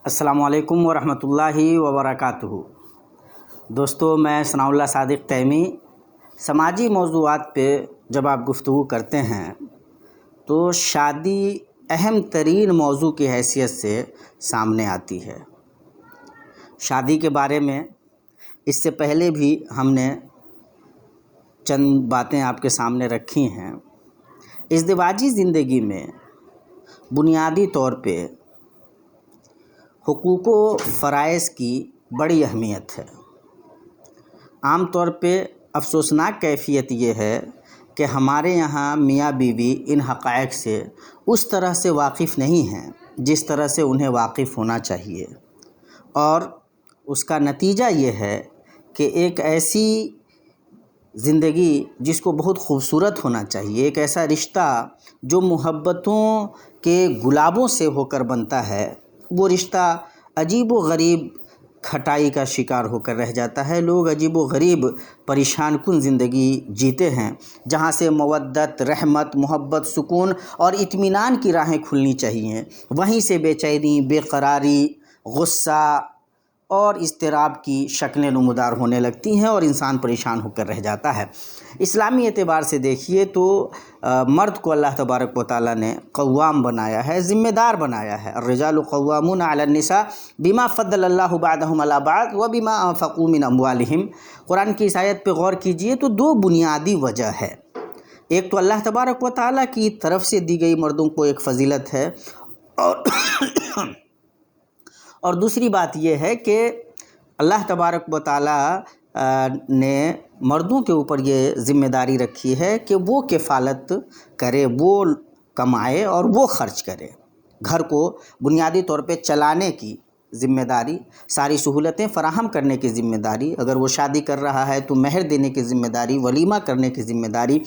السلام علیکم ورحمۃ اللہ وبرکاتہ۔ دوستو، میں ثناء اللہ صادق تیمی۔ سماجی موضوعات پہ جب آپ گفتگو کرتے ہیں تو شادی اہم ترین موضوع کی حیثیت سے سامنے آتی ہے۔ شادی کے بارے میں اس سے پہلے بھی ہم نے چند باتیں آپ کے سامنے رکھی ہیں۔ ازدواجی زندگی میں بنیادی طور پہ حقوق و فرائض کی بڑی اہمیت ہے۔ عام طور پہ افسوسناک کیفیت یہ ہے کہ ہمارے یہاں میاں بیوی ان حقائق سے اس طرح سے واقف نہیں ہیں جس طرح سے انہیں واقف ہونا چاہیے، اور اس کا نتیجہ یہ ہے کہ ایک ایسی زندگی جس کو بہت خوبصورت ہونا چاہیے، ایک ایسا رشتہ جو محبتوں کے گلابوں سے ہو کر بنتا ہے، وہ رشتہ عجیب و غریب کھٹائی کا شکار ہو کر رہ جاتا ہے۔ لوگ عجیب و غریب پریشان کن زندگی جیتے ہیں، جہاں سے مودت، رحمت، محبت، سکون اور اطمینان کی راہیں کھلنی چاہیے، وہیں سے بے چینی، بے قراری، غصہ اور اضطراب کی شکلیں نمودار ہونے لگتی ہیں اور انسان پریشان ہو کر رہ جاتا ہے۔ اسلامی اعتبار سے دیکھیے تو مرد کو اللہ تبارک و تعالیٰ نے قوام بنایا ہے، ذمہ دار بنایا ہے۔ الرجال قوامون علی النساء بما فضل اللہ بعضهم علی بعض وبما انفقوا من اموالہم۔ قرآن کی اس آیت پہ غور کیجئے تو دو بنیادی وجہ ہے۔ ایک تو اللہ تبارک و تعالیٰ کی طرف سے دی گئی مردوں کو ایک فضیلت ہے، اور دوسری بات یہ ہے کہ اللہ تبارک و تعالیٰ نے مردوں کے اوپر یہ ذمہ داری رکھی ہے کہ وہ کفالت کرے، وہ کمائے اور وہ خرچ کرے۔ گھر کو بنیادی طور پہ چلانے کی ذمہ داری، ساری سہولتیں فراہم کرنے کی ذمہ داری، اگر وہ شادی کر رہا ہے تو مہر دینے کی ذمہ داری، ولیمہ کرنے کی ذمہ داری،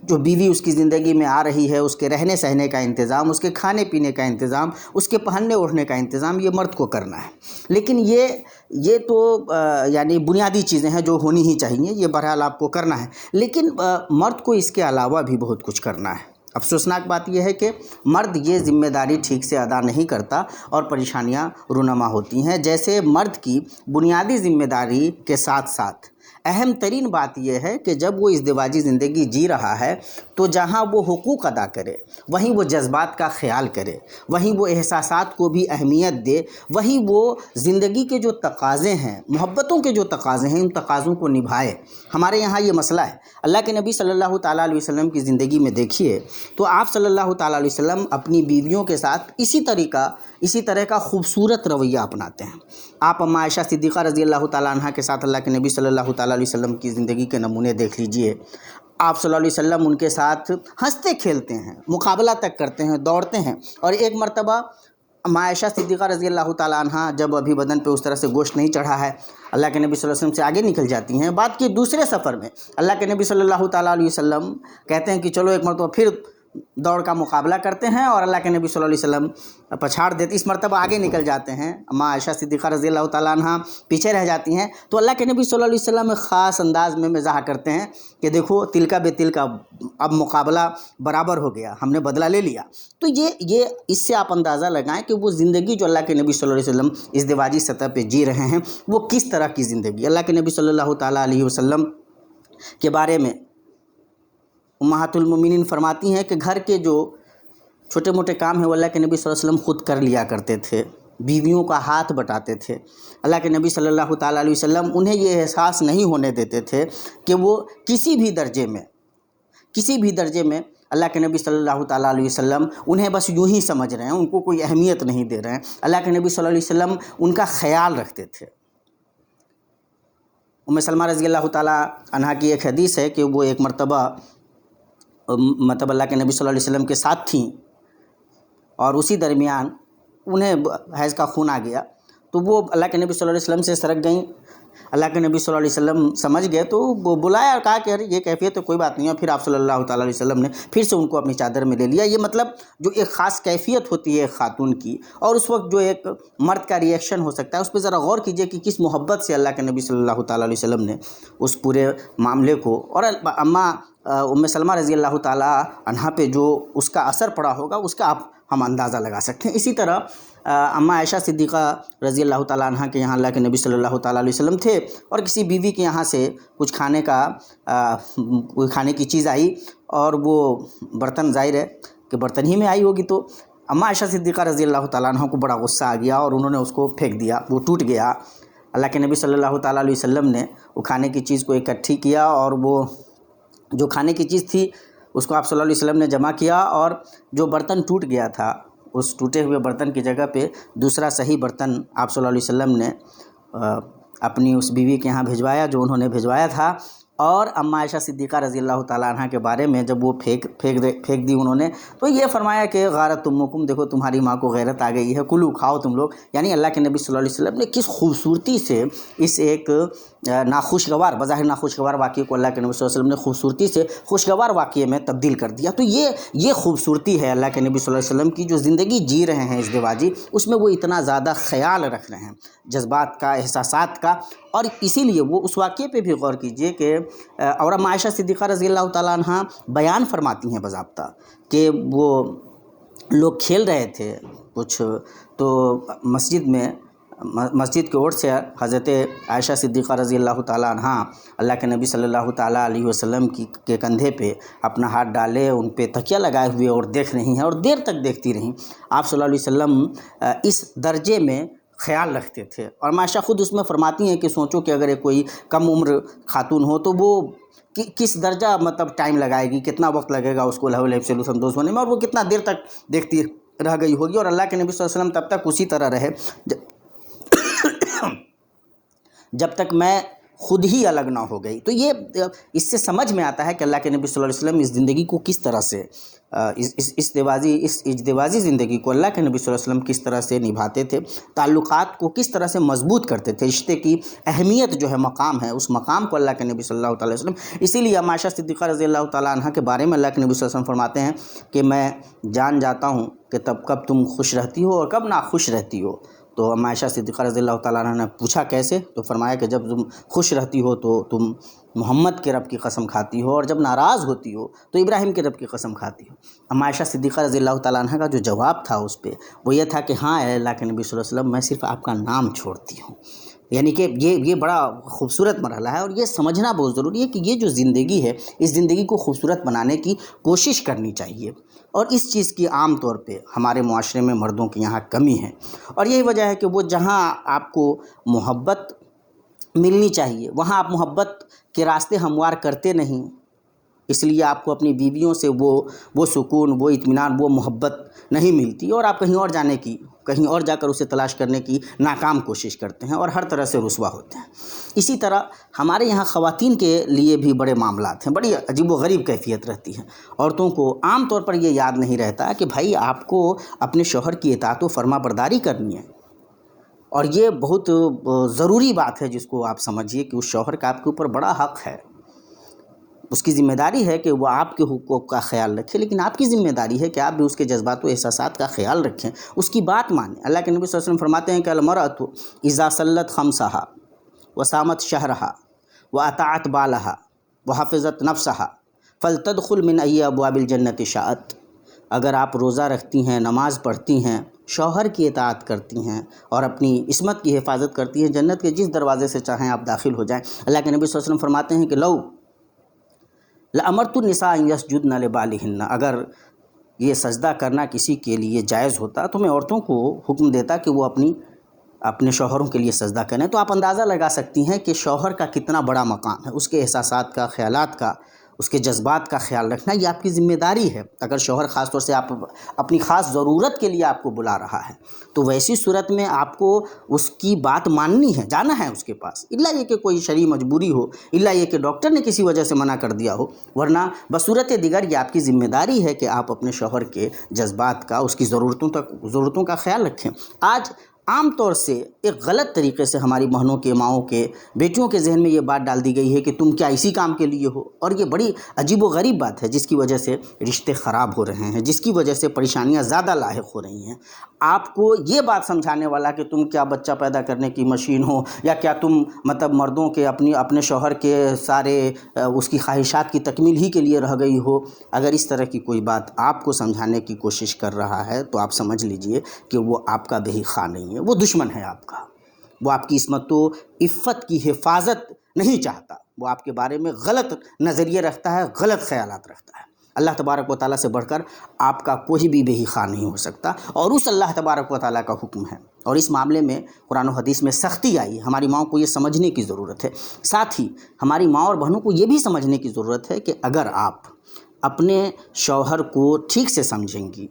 جو بیوی اس کی زندگی میں آ رہی ہے اس کے رہنے سہنے کا انتظام، اس کے کھانے پینے کا انتظام، اس کے پہننے اوڑھنے کا انتظام، یہ مرد کو کرنا ہے۔ لیکن یہ تو یعنی بنیادی چیزیں ہیں جو ہونی ہی چاہیے، یہ بہرحال آپ کو کرنا ہے، لیکن مرد کو اس کے علاوہ بھی بہت کچھ کرنا ہے۔ افسوسناک بات یہ ہے کہ مرد یہ ذمہ داری ٹھیک سے ادا نہیں کرتا اور پریشانیاں رونما ہوتی ہیں۔ جیسے مرد کی بنیادی ذمہ داری کے ساتھ ساتھ اہم ترین بات یہ ہے کہ جب وہ ازدواجی زندگی جی رہا ہے تو جہاں وہ حقوق ادا کرے وہیں وہ جذبات کا خیال کرے، وہیں وہ احساسات کو بھی اہمیت دے، وہیں وہ زندگی کے جو تقاضے ہیں، محبتوں کے جو تقاضے ہیں، ان تقاضوں کو نبھائے۔ ہمارے یہاں یہ مسئلہ ہے۔ اللہ کے نبی صلی اللہ تعالیٰ علیہ وسلم کی زندگی میں دیکھیے تو آپ صلی اللہ تعالیٰ علیہ وسلم اپنی بیویوں کے ساتھ اسی طرح کا خوبصورت رویہ اپناتے ہیں۔ آپ اماں عائشہ صدیقہ رضی اللہ تعالیٰ عنہ کے ساتھ اللہ کے نبی صلی اللہ تعالیٰ علیہ وسلم کی زندگی کے نمونے دیکھ لیجئے۔ آپ صلی اللہ علیہ وسلم ان کے ساتھ ہنستے کھیلتے ہیں، مقابلہ تک کرتے ہیں، دوڑتے ہیں، اور ایک مرتبہ اماں عائشہ صدیقہ رضی اللہ تعالیٰ عنہ جب ابھی بدن پہ اس طرح سے گوشت نہیں چڑھا ہے، اللہ کے نبی صلی اللہ علیہ وسلم سے آگے نکل جاتی ہیں۔ بعد کے دوسرے سفر میں اللہ کے نبی صلی اللہ تعالیٰ علیہ وسلم کہتے ہیں کہ چلو ایک مرتبہ پھر دوڑ کا مقابلہ کرتے ہیں، اور اللہ کے نبی صلی اللہ علیہ وسلم پچھاڑ دیتے، اس مرتبہ آگے نکل جاتے ہیں۔ اماں عائشہ صدیقہ رضی اللہ تعالیٰ عنہ پیچھے رہ جاتی ہیں، تو اللہ کے نبی صلی اللہ علیہ وسلم خاص انداز میں مزاح کرتے ہیں کہ دیکھو تل کا بے تل کا، اب مقابلہ برابر ہو گیا، ہم نے بدلہ لے لیا۔ تو یہ اس سے آپ اندازہ لگائیں کہ وہ زندگی جو اللہ کے نبی صلی اللہ علیہ وسلم ازدواجی سطح پہ جی رہے ہیں وہ کس طرح کی زندگی۔ اللہ کے نبی صلی اللہ تعالیٰ علیہ وسلم کے بارے میں امہات المومنین فرماتی ہیں کہ گھر کے جو چھوٹے موٹے کام ہیں وہ اللہ کے نبی صلی اللہ علیہ وسلم خود کر لیا کرتے تھے، بیویوں کا ہاتھ بٹاتے تھے۔ اللہ کے نبی صلی اللہ تعالیٰ علیہ وسلم انہیں یہ احساس نہیں ہونے دیتے تھے کہ وہ کسی بھی درجے میں اللہ کے نبی صلی اللہ تعالیٰ علیہ وسلم انہیں بس یوں ہی سمجھ رہے ہیں، ان کو کوئی اہمیت نہیں دے رہے ہیں۔ اللہ کے نبی صلی اللہ علیہ وسلم ان کا خیال رکھتے تھے۔ ام سلمہ رضی اللہ تعالیٰ عنہ کی ایک حدیث ہے کہ وہ ایک مرتبہ اللہ کے نبی صلی اللہ علیہ وسلم کے ساتھ تھیں، اور اسی درمیان انہیں حیض کا خون آ گیا، تو وہ اللہ کے نبی صلی اللہ علیہ وسلم سے سرک گئیں۔ اللہ کے نبی صلی اللہ علیہ وسلم سمجھ گئے تو وہ بلایا اور کہا کہ ارے یہ کیفیت ہے، کوئی بات نہیں ہے۔ پھر آپ صلی اللہ تعالیٰ علیہ وسلم نے پھر سے ان کو اپنی چادر میں لے لیا۔ یہ مطلب جو ایک خاص کیفیت ہوتی ہے ایک خاتون کی، اور اس وقت جو ایک مرد کا ریئیکشن ہو سکتا ہے، اس پہ ذرا غور کیجئے کہ کس محبت سے اللہ کے نبی صلی اللہ تعالیٰ علیہ وسلم نے اس پورے معاملے کو، اور اماں ام سلمہ رضی اللہ تعالیٰ عنہ پہ جو اس کا اثر پڑا ہوگا، اس کا آپ ہم اندازہ لگا سکتے ہیں۔ اسی طرح اماں عائشہ صدیقہ رضی اللہ تعالیٰ عنہ کے یہاں اللہ کے نبی صلی اللہ تعالیٰ علیہ وسلم تھے، اور کسی بیوی کے یہاں سے کچھ کھانے کی چیز آئی، اور وہ برتن ظاہر ہے کہ برتن ہی میں آئی ہوگی، تو اماں عائشہ صدیقہ رضی اللہ تعالیٰ عنہ کو بڑا غصہ آ گیا اور انہوں نے اس کو پھینک دیا، وہ ٹوٹ گیا۔ اللہ کے نبی صلی اللہ تعالیٰ علیہ وسلم نے وہ کھانے کی چیز کو اکٹھی کیا، اور وہ جو کھانے کی چیز تھی اس کو آپ صلی اللہ علیہ وسلم نے جمع کیا، اور جو برتن ٹوٹ گیا تھا اس ٹوٹے ہوئے برتن کی جگہ پہ دوسرا صحیح برتن آپ صلی اللہ علیہ وسلم نے اپنی اس بیوی کے یہاں بھیجوایا جو انہوں نے بھیجوایا تھا۔ اور اماں عائشہ صدیقہ رضی اللہ تعالیٰ عنہ کے بارے میں جب وہ پھینک دی انہوں نے، تو یہ فرمایا کہ غارت امکم، دیکھو تمہاری ماں کو غیرت آ گئی ہے، کلو کھاؤ تم لوگ۔ یعنی اللہ کے نبی صلی اللہ علیہ وسلم نے کس خوبصورتی سے اس ایک ناخوشگوار، بظاہر ناخوشگوار واقعے کو اللہ کے نبی صلی اللہ علیہ وسلم نے خوبصورتی سے خوشگوار واقعے میں تبدیل کر دیا۔ تو یہ خوبصورتی ہے اللہ کے نبی صلی اللہ علیہ وسلم کی، جو زندگی جی رہے ہیں ازدواجی، اس میں وہ اتنا زیادہ خیال رکھ رہے ہیں جذبات کا، احساسات کا۔ اور اسی لیے وہ اس واقعے پہ بھی غور کیجئے کہ اور اماں عائشہ صدیقہ رضی اللہ تعالیٰ عنہ بیان فرماتی ہیں باضابطہ کہ وہ لوگ کھیل رہے تھے کچھ، تو مسجد کے اوٹ سے حضرت عائشہ صدیقہ رضی اللہ تعالیٰ عنہ اللہ کے نبی صلی اللہ تعالیٰ علیہ وسلم کے کندھے پہ اپنا ہاتھ ڈالے، ان پہ تکیہ لگائے ہوئے اور دیکھ رہی ہیں، اور دیر تک دیکھتی رہیں۔ آپ صلی اللہ علیہ وسلم اس درجے میں خیال رکھتے تھے، اور عائشہ خود اس میں فرماتی ہیں کہ سوچو کہ اگر کوئی کم عمر خاتون ہو تو وہ کس درجہ مطلب ٹائم لگائے گی، کتنا وقت لگے گا اس کو لہو لہب سے لطف اندوز ہونے میں، اور وہ کتنا دیر تک دیکھتی رہ گئی ہوگی۔ اور اللہ کے نبی صلی اللہ علیہ وسلم تب تک اسی طرح رہے جب تک میں خود ہی الگ نہ ہو گئی۔ تو یہ اس سے سمجھ میں آتا ہے کہ اللہ کے نبی صلی اللہ علیہ وسلم اس زندگی کو کس طرح سے اس اجتماعی زندگی کو اللہ کے نبی صلی اللہ علیہ وسلم کس طرح سے نبھاتے تھے، تعلقات کو کس طرح سے مضبوط کرتے تھے، رشتے کی اہمیت جو ہے، مقام ہے، اس مقام کو اللہ کے نبی صلی اللہ علیہ وسلم، اسی لیے اماں عائشہ صدیقہ رضی اللہ تعالیٰ عنہ کے بارے میں اللہ کے نبی صلی اللہ علیہ وسلم فرماتے ہیں کہ میں جان جاتا ہوں کہ تب کب تم خوش رہتی ہو اور کب ناخوش رہتی ہو۔ تو اماں عائشہ صدیقہ رضی اللہ تعالیٰ عنہ نے پوچھا کیسے، تو فرمایا کہ جب تم خوش رہتی ہو تو تم محمد کے رب کی قسم کھاتی ہو، اور جب ناراض ہوتی ہو تو ابراہیم کے رب کی قسم کھاتی ہو۔ اماں عائشہ صدیقہ رضی اللہ تعالیٰ عنہ کا جو جواب تھا اس پہ وہ یہ تھا کہ ہاں اے اللہ کے نبی صلی اللہ علیہ وسلم، میں صرف آپ کا نام چھوڑتی ہوں۔ یعنی کہ یہ بڑا خوبصورت مرحلہ ہے، اور یہ سمجھنا بہت ضروری ہے کہ یہ جو زندگی ہے، اس زندگی کو خوبصورت بنانے کی کوشش کرنی چاہیے، اور اس چیز کی عام طور پہ ہمارے معاشرے میں مردوں کے یہاں کمی ہے۔ اور یہی وجہ ہے کہ وہ جہاں آپ کو محبت ملنی چاہیے وہاں آپ محبت کے راستے ہموار کرتے نہیں، اس لیے آپ کو اپنی بیویوں سے وہ سکون، وہ اطمینان، وہ محبت نہیں ملتی، اور آپ کہیں اور جا کر اسے تلاش کرنے کی ناکام کوشش کرتے ہیں اور ہر طرح سے رسوا ہوتے ہیں۔ اسی طرح ہمارے یہاں خواتین کے لیے بھی بڑے معاملات ہیں، بڑی عجیب و غریب کیفیت رہتی ہے۔ عورتوں کو عام طور پر یہ یاد نہیں رہتا کہ بھائی آپ کو اپنے شوہر کی اطاعت و فرما برداری کرنی ہے، اور یہ بہت ضروری بات ہے جس کو آپ سمجھیے کہ اس شوہر کا آپ کے اوپر بڑا حق ہے، اس کی ذمہ داری ہے کہ وہ آپ کے حقوق کا خیال رکھے، لیکن آپ کی ذمہ داری ہے کہ آپ بھی اس کے جذبات و احساسات کا خیال رکھیں، اس کی بات مانیں۔ اللہ کے نبی صلی اللہ علیہ وسلم فرماتے ہیں کہ المرأۃ اذا صلت خمسہا وصامت شہرہا واطاعت بالہا وحفظت نفسہا فلتدخل من ای ابواب الجنۃ شاءت۔ اگر آپ روزہ رکھتی ہیں، نماز پڑھتی ہیں، شوہر کی اطاعت کرتی ہیں اور اپنی عصمت کی حفاظت کرتی ہیں، جنت کے جس دروازے سے چاہیں آپ داخل ہو جائیں۔ اللہ کے نبی صلی اللہ علیہ وسلم فرماتے ہیں کہ لو لأمرت النساء ان یسجدن لبالہن، اگر یہ سجدہ کرنا کسی کے لیے جائز ہوتا تو میں عورتوں کو حکم دیتا کہ وہ اپنے شوہروں کے لیے سجدہ کریں۔ تو آپ اندازہ لگا سکتی ہیں کہ شوہر کا کتنا بڑا مقام ہے، اس کے احساسات کا، خیالات کا، اس کے جذبات کا خیال رکھنا یہ آپ کی ذمہ داری ہے۔ اگر شوہر خاص طور سے آپ اپنی خاص ضرورت کے لیے آپ کو بلا رہا ہے تو ویسی صورت میں آپ کو اس کی بات ماننی ہے، جانا ہے اس کے پاس، الا یہ کہ کوئی شرعی مجبوری ہو، الا یہ کہ ڈاکٹر نے کسی وجہ سے منع کر دیا ہو، ورنہ بصورت دیگر یہ آپ کی ذمہ داری ہے کہ آپ اپنے شوہر کے جذبات کا، اس کی ضرورتوں کا خیال رکھیں۔ آج عام طور سے ایک غلط طریقے سے ہماری بہنوں کے، ماؤں کے، بیٹیوں کے ذہن میں یہ بات ڈال دی گئی ہے کہ تم کیا اسی کام کے لیے ہو، اور یہ بڑی عجیب و غریب بات ہے جس کی وجہ سے رشتے خراب ہو رہے ہیں، جس کی وجہ سے پریشانیاں زیادہ لاحق ہو رہی ہیں۔ آپ کو یہ بات سمجھانے والا کہ تم کیا بچہ پیدا کرنے کی مشین ہو، یا کیا تم مطلب مردوں کے اپنے شوہر کے سارے اس کی خواہشات کی تکمیل ہی کے لیے رہ گئی ہو، اگر اس طرح کی کوئی بات آپ کو سمجھانے کی کوشش کر رہا ہے تو آپ سمجھ لیجئے کہ وہ آپ کا بہی خواہ نہیں ہے، وہ دشمن ہے آپ کا، وہ آپ کی عصمت و عفت کی حفاظت نہیں چاہتا، وہ آپ کے بارے میں غلط نظریے رکھتا ہے، غلط خیالات رکھتا ہے۔ اللہ تبارک و تعالیٰ سے بڑھ کر آپ کا کوئی بھی بہی خواہ نہیں ہو سکتا، اور اس اللہ تبارک و تعالیٰ کا حکم ہے، اور اس معاملے میں قرآن و حدیث میں سختی آئی ہے۔ ہماری ماؤں کو یہ سمجھنے کی ضرورت ہے، ساتھ ہی ہماری ماں اور بہنوں کو یہ بھی سمجھنے کی ضرورت ہے کہ اگر آپ اپنے شوہر کو ٹھیک سے سمجھیں گی،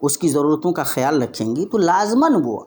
اس کی ضرورتوں کا خیال رکھیں گی، تو لازماً وہ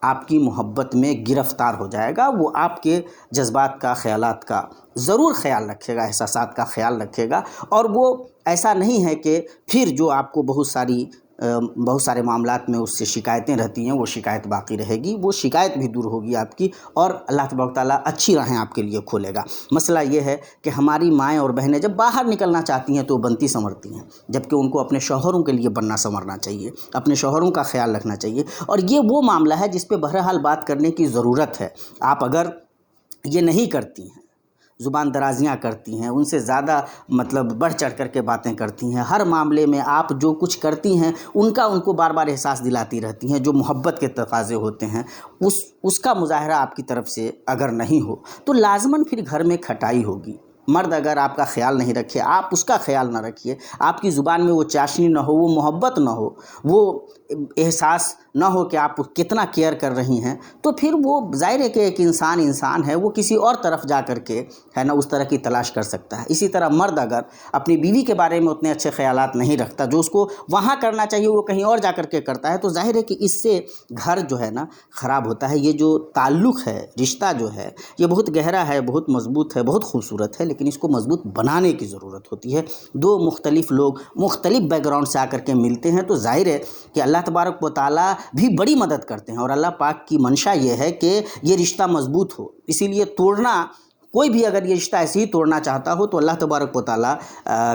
آپ کی محبت میں گرفتار ہو جائے گا، وہ آپ کے جذبات کا، خیالات کا ضرور خیال رکھے گا، احساسات کا خیال رکھے گا، اور وہ ایسا نہیں ہے کہ پھر جو آپ کو بہت سارے معاملات میں اس سے شکایتیں رہتی ہیں وہ شکایت باقی رہے گی، وہ شکایت بھی دور ہوگی آپ کی، اور اللہ تبارک و تعالیٰ اچھی راہیں آپ کے لیے کھولے گا۔ مسئلہ یہ ہے کہ ہماری مائیں اور بہنیں جب باہر نکلنا چاہتی ہیں تو بنتی سنورتی ہیں، جبکہ ان کو اپنے شوہروں کے لیے بننا سنورنا چاہیے، اپنے شوہروں کا خیال رکھنا چاہیے، اور یہ وہ معاملہ ہے جس پہ بہرحال بات کرنے کی ضرورت ہے۔ آپ اگر یہ نہیں کرتی ہیں، زبان درازیاں کرتی ہیں، ان سے زیادہ مطلب بڑھ چڑھ کر کے باتیں کرتی ہیں، ہر معاملے میں آپ جو کچھ کرتی ہیں ان کو بار بار احساس دلاتی رہتی ہیں، جو محبت کے تقاضے ہوتے ہیں اس کا مظاہرہ آپ کی طرف سے اگر نہیں ہو تو لازماً پھر گھر میں کھٹائی ہوگی۔ مرد اگر آپ کا خیال نہیں رکھے، آپ اس کا خیال نہ رکھیے، آپ کی زبان میں وہ چاشنی نہ ہو، وہ محبت نہ ہو، وہ احساس نہ ہو کہ آپ کتنا کیئر کر رہی ہیں، تو پھر وہ ظاہر ہے کہ ایک انسان ہے، وہ کسی اور طرف جا کر کے ہے نا اس طرح کی تلاش کر سکتا ہے۔ اسی طرح مرد اگر اپنی بیوی کے بارے میں اتنے اچھے خیالات نہیں رکھتا، جو اس کو وہاں کرنا چاہیے وہ کہیں اور جا کر کے کرتا ہے، تو ظاہر ہے کہ اس سے گھر جو ہے نا خراب ہوتا ہے۔ یہ جو تعلق ہے، رشتہ جو ہے، یہ بہت گہرا ہے، بہت مضبوط ہے، بہت خوبصورت ہے، لیکن اس کو مضبوط بنانے کی ضرورت ہوتی ہے۔ دو مختلف لوگ مختلف بیک گراؤنڈ سے آ کر کے ملتے ہیں تو ظاہر ہے کہ اللہ تبارک و تعالیٰ بھی بڑی مدد کرتے ہیں، اور اللہ پاک کی منشا یہ ہے کہ یہ رشتہ مضبوط ہو، اسی لیے توڑنا، کوئی بھی اگر یہ رشتہ ایسے ہی توڑنا چاہتا ہو تو اللہ تبارک و تعالیٰ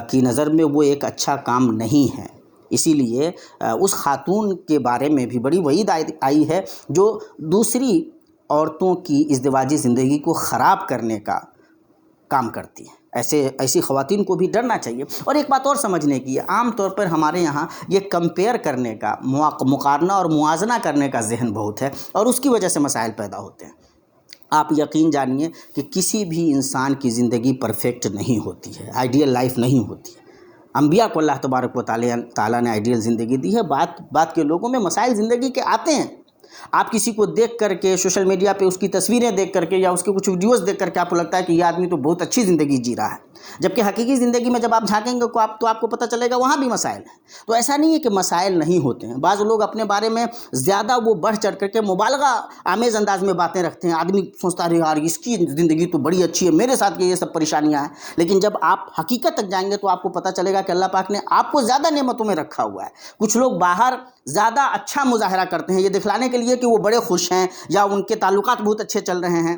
کی نظر میں وہ ایک اچھا کام نہیں ہے۔ اسی لیے اس خاتون کے بارے میں بھی بڑی وعید آئی ہے جو دوسری عورتوں کی ازدواجی زندگی کو خراب کرنے کا کام کرتی ہیں۔ ایسی خواتین کو بھی ڈرنا چاہیے۔ اور ایک بات اور سمجھنے کی ہے، عام طور پر ہمارے یہاں یہ کمپیئر کرنے کا، مقارنہ اور موازنہ کرنے کا ذہن بہت ہے، اور اس کی وجہ سے مسائل پیدا ہوتے ہیں۔ آپ یقین جانیے کہ کسی بھی انسان کی زندگی پرفیکٹ نہیں ہوتی ہے، آئیڈیل لائف نہیں ہوتی ہے۔ انبیاء کو اللہ تبارک و تعالیٰ نے آئیڈیل زندگی دی ہے، بات کے لوگوں میں مسائل زندگی کے آتے ہیں۔ آپ کسی کو دیکھ کر کے سوشل میڈیا پہ اس کی تصویریں دیکھ کر کے یا اس کے کچھ ویڈیوز دیکھ کر کے آپ کو لگتا ہے کہ یہ آدمی تو بہت اچھی زندگی جی رہا ہے، جبکہ حقیقی زندگی میں جب آپ جھانکیں گے تو آپ کو پتہ چلے گا وہاں بھی مسائل ہیں۔ تو ایسا نہیں ہے کہ مسائل نہیں ہوتے ہیں، بعض لوگ اپنے بارے میں زیادہ وہ بڑھ چڑھ کر کے مبالغہ آمیز انداز میں باتیں رکھتے ہیں، آدمی سوچتا ہے یار اس کی زندگی تو بڑی اچھی ہے، میرے ساتھ یہ سب پریشانیاں ہیں، لیکن جب آپ حقیقت تک جائیں گے تو آپ کو پتہ چلے گا کہ اللہ پاک نے آپ کو زیادہ نعمتوں میں رکھا ہوا ہے۔ کچھ لوگ باہر زیادہ اچھا مظاہرہ کرتے ہیں یہ دکھلانے کے لیے کہ وہ بڑے خوش ہیں یا ان کے تعلقات بہت اچھے چل رہے ہیں،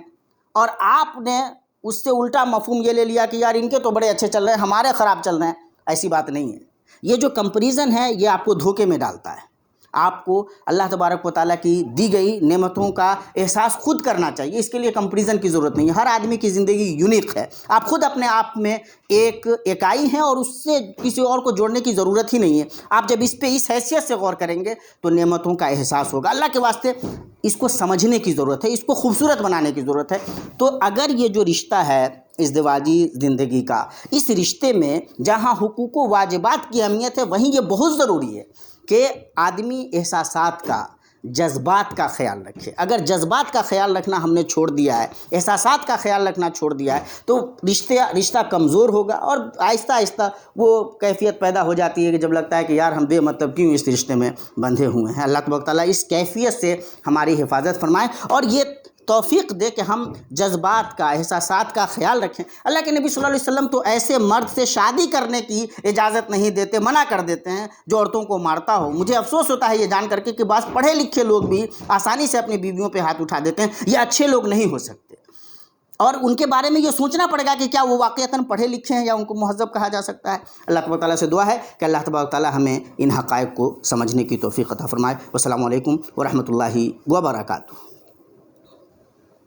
اور آپ نے اس سے الٹا مفہوم یہ لے لیا کہ یار ان کے تو بڑے اچھے چل رہے ہیں، ہمارے خراب چل رہے ہیں۔ ایسی بات نہیں ہے۔ یہ جو کمپیریزن ہے یہ آپ کو دھوکے میں ڈالتا ہے۔ آپ کو اللہ تبارک و تعالیٰ کی دی گئی نعمتوں کا احساس خود کرنا چاہیے، اس کے لیے کمپیریزن کی ضرورت نہیں ہے۔ ہر آدمی کی زندگی یونیک ہے، آپ خود اپنے آپ میں ایک اکائی ہیں، اور اس سے کسی اور کو جوڑنے کی ضرورت ہی نہیں ہے۔ آپ جب اس پہ اس حیثیت سے غور کریں گے تو نعمتوں کا احساس ہوگا۔ اللہ کے واسطے اس کو سمجھنے کی ضرورت ہے، اس کو خوبصورت بنانے کی ضرورت ہے۔ تو اگر یہ جو رشتہ ہے ازدواجی زندگی کا، اس رشتے میں جہاں حقوق و واجبات کی اہمیت ہے وہیں یہ بہت ضروری ہے کہ آدمی احساسات کا، جذبات کا خیال رکھے۔ اگر جذبات کا خیال رکھنا ہم نے چھوڑ دیا ہے، احساسات کا خیال رکھنا چھوڑ دیا ہے، تو رشتہ کمزور ہوگا، اور آہستہ آہستہ وہ کیفیت پیدا ہو جاتی ہے کہ جب لگتا ہے کہ یار ہم بے مطلب کیوں اس رشتے میں بندھے ہوئے ہیں۔ اللہ تبارک و تعالیٰ اس کیفیت سے ہماری حفاظت فرمائے، اور یہ توفیق دے کہ ہم جذبات کا، احساسات کا خیال رکھیں۔ اللہ کے نبی صلی اللہ علیہ وسلم تو ایسے مرد سے شادی کرنے کی اجازت نہیں دیتے، منع کر دیتے ہیں جو عورتوں کو مارتا ہو۔ مجھے افسوس ہوتا ہے یہ جان کر کے کہ بعض پڑھے لکھے لوگ بھی آسانی سے اپنی بیویوں پہ ہاتھ اٹھا دیتے ہیں۔ یہ اچھے لوگ نہیں ہو سکتے، اور ان کے بارے میں یہ سوچنا پڑے گا کہ کیا وہ واقعتاً پڑھے لکھے ہیں یا ان کو مہذب کہا جا سکتا ہے۔ اللہ تبارک تعالیٰ سے دعا ہے کہ اللہ تبارک تعالیٰ ہمیں ان حقائق کو سمجھنے کی توفیق عطا فرمائے۔ والسلام علیکم ورحمۃ اللہ وبرکاتہ۔